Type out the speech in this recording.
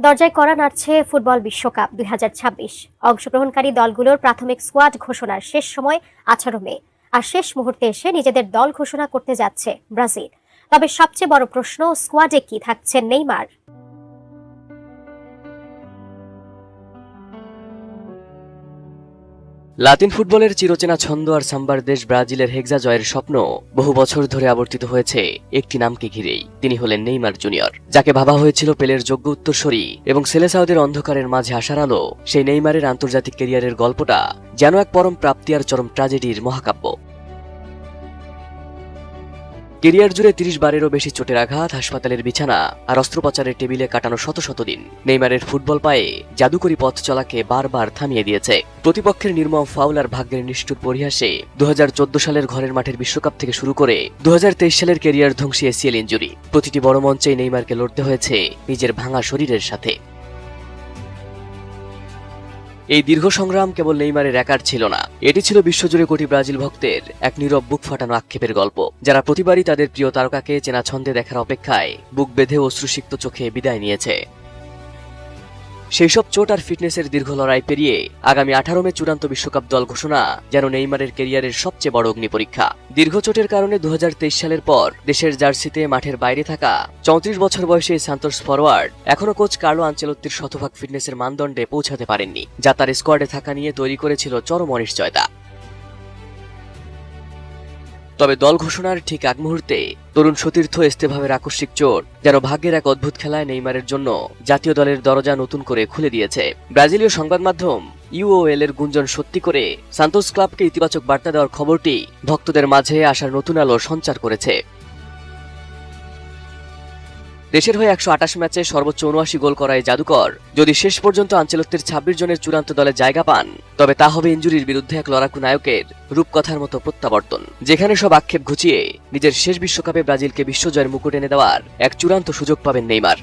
দরজায় কড়া নাড়ছে ফুটবল বিশ্বকাপ ২০২৬। অংশগ্রহণকারী দলগুলোর প্রাথমিক স্কোয়াড ঘোষণার শেষ সময় ১৮ মে, আর শেষ মুহূর্তে এসে নিজেদের দল ঘোষণা করতে যাচ্ছে ব্রাজিল। তবে সবচেয়ে বড় প্রশ্ন, স্কোয়াডে কি থাকছে নেইমার? লাতিন ফুটবলের চিরচেনা ছন্দ আর সাম্বার দেশ ব্রাজিলের হেক্সা জয়ের স্বপ্ন বহু বছর ধরে আবর্তিত হয়েছে একটি নামকে ঘিরেই। তিনি হলেন নেইমার জুনিয়র, যাকে ভাবা হয়েছিল পেলের যোগ্য উত্তরসূরি এবং সেলেসাওদের অন্ধকারের মাঝে আসার আলো। সেই নেইমারের আন্তর্জাতিক ক্যারিয়ারের গল্পটা যেন এক পরম প্রাপ্তি আর চরম ট্র্যাজেডির মহাকাব্য। কেরিয়ার জুড়ে ৩০ বারেরও বেশি চোটের আঘাত, হাসপাতালের বিছানা আর অস্ত্রোপচারের টেবিলে কাটানো শত শত দিন নেইমারের ফুটবল পায়ে জাদুকরী পথ চলাকে বারবার থামিয়ে দিয়েছে। প্রতিপক্ষের নির্মম ফাউল আর ভাগ্যের নিষ্ঠুর পরিহাসে ২০১৪ সালের ঘরের মাঠের বিশ্বকাপ থেকে শুরু করে ২০২৩ সালের ক্যারিয়ার ধ্বংসী এসিএল ইনজুরি, প্রতিটি বড় মঞ্চেই নেইমারকে লড়তে হয়েছে নিজের ভাঙা শরীরের সাথে। এই দীর্ঘ সংগ্রাম কেবল নেইমারের একার ছিল না, এটি ছিল বিশ্বজুড়ে কোটি ব্রাজিল ভক্তের এক নীরব বুক ফাটানো আক্ষেপের গল্প, যারা প্রতিবারই তাদের প্রিয় তারকাকে চেনা ছন্দে দেখার অপেক্ষায় বুক বেঁধে অশ্রুসিক্ত চোখে বিদায় নিয়েছে। সেই সব চোট আর ফিটনেসের দীর্ঘ লড়াই পেরিয়ে আগামী ১৮ মে চূড়ান্ত বিশ্বকাপ দল ঘোষণা যেন নেইমারের ক্যারিয়ারের সবচেয়ে বড় অগ্নি পরীক্ষা। দীর্ঘ চোটের কারণে ২০২৩ সালের পর দেশের জার্সিতে মাঠের বাইরে থাকা ৩৪ বছর বয়সী সান্তোস ফরওয়ার্ড এখনো কোচ কার্লো আনচেলত্তির শতভাগ ফিটনেসের মানদণ্ডে পৌঁছাতে পারেননি, যা তার স্কোয়াডে থাকা নিয়ে তৈরি করেছিল চরম অনিশ্চয়তা। তবে দল ঘোষণার ঠিক আগ মুহূর্তে তরুণ সতীর্থ এস্তেভাবের আকস্মিক চোট যেন ভাগ্যের এক অদ্ভুত খেলায় নেইমারের জন্য জাতীয় দলের দরজা নতুন করে খুলে দিয়েছে। ব্রাজিলীয় সংবাদ মাধ্যম ইউওএল এর গুঞ্জন সত্যি করে সান্তোস ক্লাবকে ইতিবাচক বার্তা দেওয়ার খবরটি ভক্তদের মাঝে আসার নতুন আলো সঞ্চার করেছে। দেশের হয়ে ১২৮ ম্যাচে সর্বোচ্চ ৭৯ গোল করা এই জাদুকর যদি শেষ পর্যন্ত আনচেলত্তির ২৬ জনের চূড়ান্ত দলে জায়গা পান, তবে তা হবে ইনজুরির বিরুদ্ধে এক লড়াকু নায়কের রূপকথার মতো প্রত্যাবর্তন, যেখানে সব আক্ষেপ ঘুচিয়ে নিজের শেষ বিশ্বকাপে ব্রাজিলকে বিশ্বজয়ের মুকুট এনে দেওয়ার এক চূড়ান্ত সুযোগ পাবেন নেইমার।